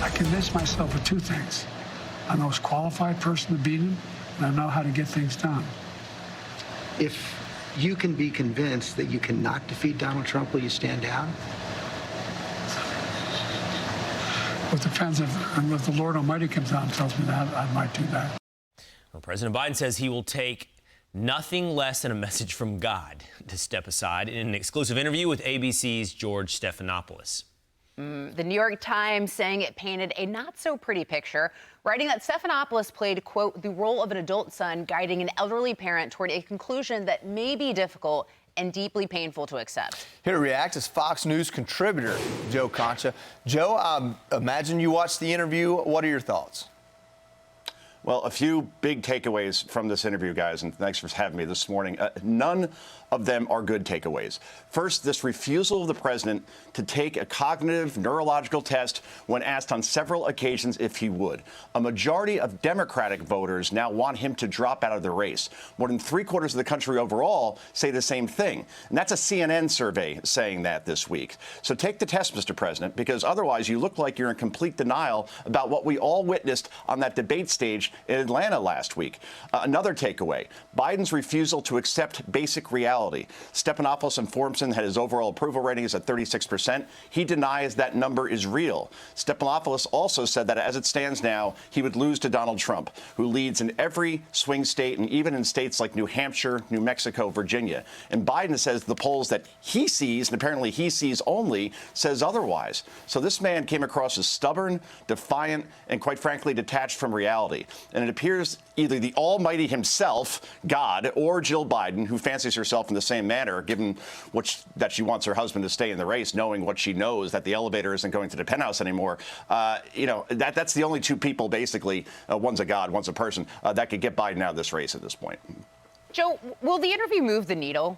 I convinced myself of two things. I'm the most qualified person to beat him, and I know how to get things done. If you can be convinced that you cannot defeat Donald Trump, will you stand down? It depends if the Lord Almighty comes out and tells me that, I might do that. Well, President Biden says he will take nothing less than a message from God to step aside in an exclusive interview with ABC's George Stephanopoulos. The New York Times saying it painted a not-so-pretty picture, writing that Stephanopoulos played, quote, the role of an adult son guiding an elderly parent toward a conclusion that may be difficult and deeply painful to accept. Here to react is Fox News contributor Joe Concha. Joe, imagine you watched the interview. What are your thoughts? Well, a few big takeaways from this interview, guys, and thanks for having me this morning. None of them are good takeaways. First, this refusal of the president to take a cognitive neurological test when asked on several occasions if he would. A majority of Democratic voters now want him to drop out of the race. More than 3/4 of the country overall say the same thing. And that's a CNN survey saying that this week. So take the test, Mr. President, because otherwise you look like you're in complete denial about what we all witnessed on that debate stage in Atlanta last week. Another takeaway, Biden's refusal to accept basic reality. Stephanopoulos informs him that his overall approval rating is at 36%. He denies that number is real. Stephanopoulos also said that as it stands now, he would lose to Donald Trump, who leads in every swing state and even in states like New Hampshire, New Mexico, Virginia. And Biden says the polls that he sees, and apparently he sees only, says otherwise. So this man came across as stubborn, defiant, and quite frankly, detached from reality. And it appears either the Almighty himself, God, or Jill Biden, who fancies herself in the same manner, given that she wants her husband to stay in the race, knowing what she knows, that the elevator isn't going to the penthouse anymore. That's the only two people, basically, one's a God, one's a person, that could get Biden out of this race at this point. Joe, will the interview move the needle?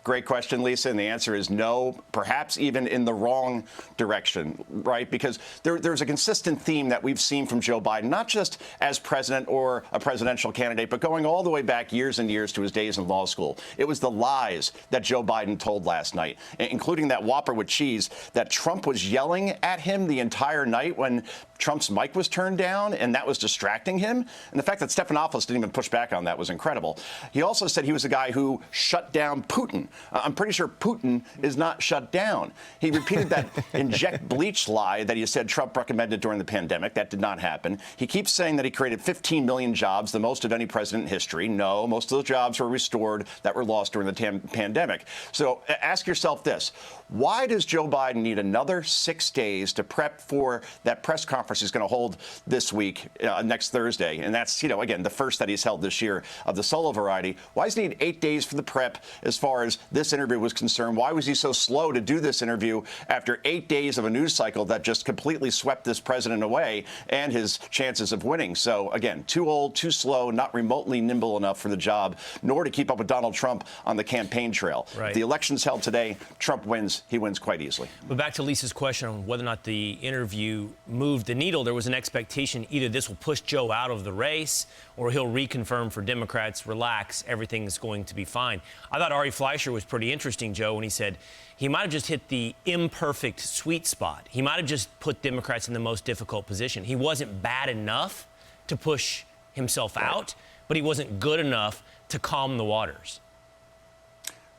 Great question, Lisa, and the answer is no, perhaps even in the wrong direction, right? Because there's a consistent theme that we've seen from Joe Biden, not just as president or a presidential candidate, but going all the way back years and years to his days in law school. It was the lies that Joe Biden told last night, including that Whopper with cheese, that Trump was yelling at him the entire night when Trump's mic was turned down, and that was distracting him. And the fact that Stephanopoulos didn't even push back on that was incredible. He also said he was the guy who shut down Putin. I'm pretty sure Putin is not shut down. He repeated that inject bleach lie that he said Trump recommended during the pandemic. That did not happen. He keeps saying that he created 15 million jobs, the most of any president in history. No, most of the jobs were restored that were lost during the pandemic. So ask yourself this. Why does Joe Biden need another 6 days to prep for that press conference he's going to hold this week, next Thursday? And that's, again, the first that he's held this year of the solo variety. Why does he need 8 days for the prep as far as this interview was concerned? Why was he so slow to do this interview after 8 days of a news cycle that just completely swept this president away and his chances of winning? So, again, too old, too slow, not remotely nimble enough for the job, nor to keep up with Donald Trump on the campaign trail. Right. If the election's held today, Trump wins. He wins quite easily. But back to Lisa's question on whether or not the interview moved the needle, there was an expectation either this will push Joe out of the race or he'll reconfirm for Democrats, relax, everything's going to be fine. I thought Ari Fleischer was pretty interesting, Joe, when he said he might have just hit the imperfect sweet spot. He might have just put Democrats in the most difficult position. He wasn't bad enough to push himself out, but he wasn't good enough to calm the waters.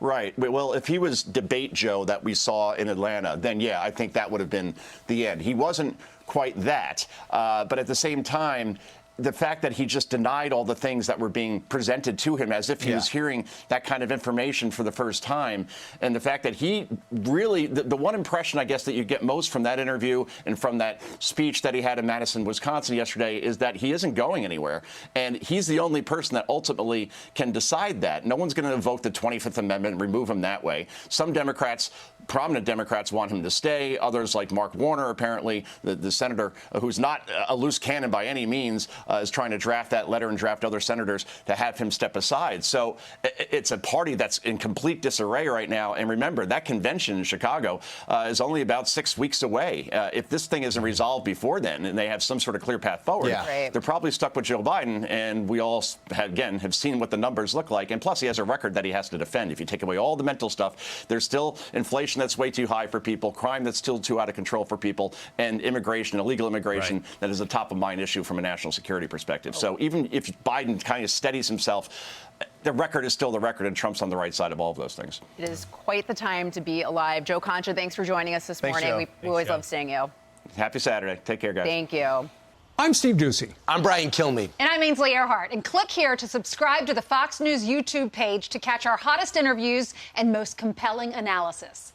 Right. Well, if he was debate Joe that we saw in Atlanta, then, yeah, I think that would have been the end. He wasn't quite that. But at the same time, the fact that he just denied all the things that were being presented to him as if he was hearing that kind of information for the first time. And the fact that he really, the one impression, I guess, that you get most from that interview and from that speech that he had in Madison, Wisconsin yesterday is that he isn't going anywhere. And he's the only person that ultimately can decide that. No one's going to invoke the 25th Amendment and remove him that way. Some Democrats, prominent Democrats, want him to stay. Others, like Mark Warner, apparently, the senator who's not a loose cannon by any means, is trying to draft that letter and draft other senators to have him step aside. So it's a party that's in complete disarray right now. And remember, that convention in Chicago is only about 6 weeks away. If this thing isn't resolved before then and they have some sort of clear path forward, they're probably stuck with Joe Biden. And we all, again, have seen what the numbers look like. And plus, he has a record that he has to defend. If you take away all the mental stuff, there's still inflation that's way too high for people, crime that's still too out of control for people, and immigration, illegal immigration, that is a top-of-mind issue from a national security perspective. So even if Biden kind of steadies himself, the record is still the record, and Trump's on the right side of all of those things. It is quite the time to be alive. Joe Concha, thanks for joining us this morning. We always love seeing you. Happy Saturday. Take care, guys. Thank you. I'm Steve Ducey. I'm Brian Kilmeade. And I'm Ainsley Earhart. And click here to subscribe to the Fox News YouTube page to catch our hottest interviews and most compelling analysis.